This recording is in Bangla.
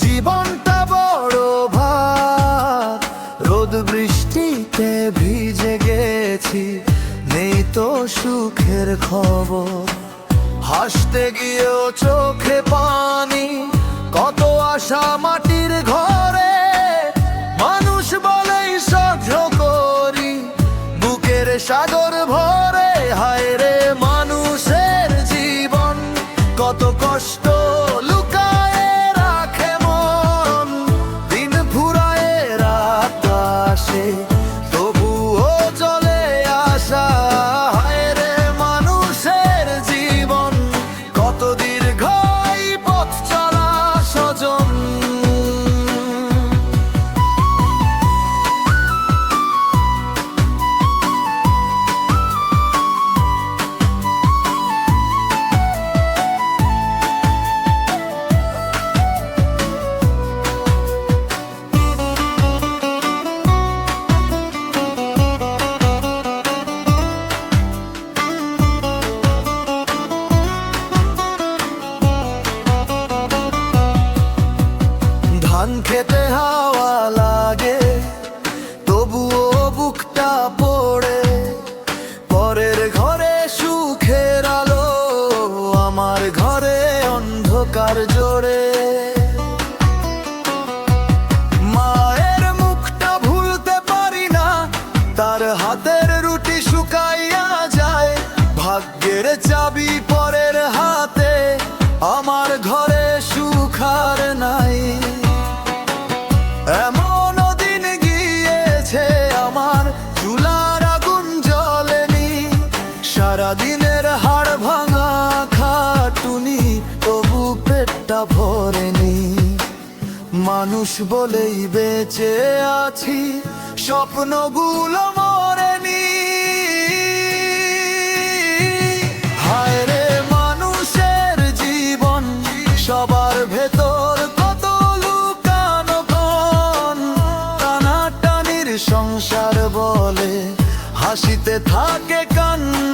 জীবনটা বড় ভার, রোদ বৃষ্টিতে ভিজে গেছি, নেই তো সুখের খবর। হাসতে গিয়েও চোখে পানি, কত আশা মাটির ঘরে। মানুষ বলেই সহ্য করি, বুকের সাগর ভরে। হায় রে মানুষের জীবন, কত কষ্ট লুকায়ে রাখে মন। দিন ফুরায় রাত আসে, তবুও চলে আসা। হায় রে মানুষের জীবন, কত দীর্ঘ এই পথ চলা সজন। ধান খেতে হাওয়া লাগে, তবুও বুকটা পড়ে। পরের ঘরে সুখের আলো, আমার ঘরে অন্ধকার জোরে। মায়ের মুখটা ভুলতে পারি না, তার হাতের রুটি শুকাইয়া যায়। ভাগ্যের চাবি পরের হাতে, আমার ঘরে সুখ আর নাই। এমন দিন গিয়েছে আমার, চুলার আগুন জ্বলেনি। সারাদিনের হাড় ভাঙা খাটুনি, তবু পেটটা ভরেনি। মানুষ বলেই বেঁচে আছি, স্বপ্নগুলো মরেনি। হায় রে মানুষের জীবন, সবার ভেতর কত লুকানো কোণ। টানাটানির সংসার বলে, হাসিতে থাকে কান্না।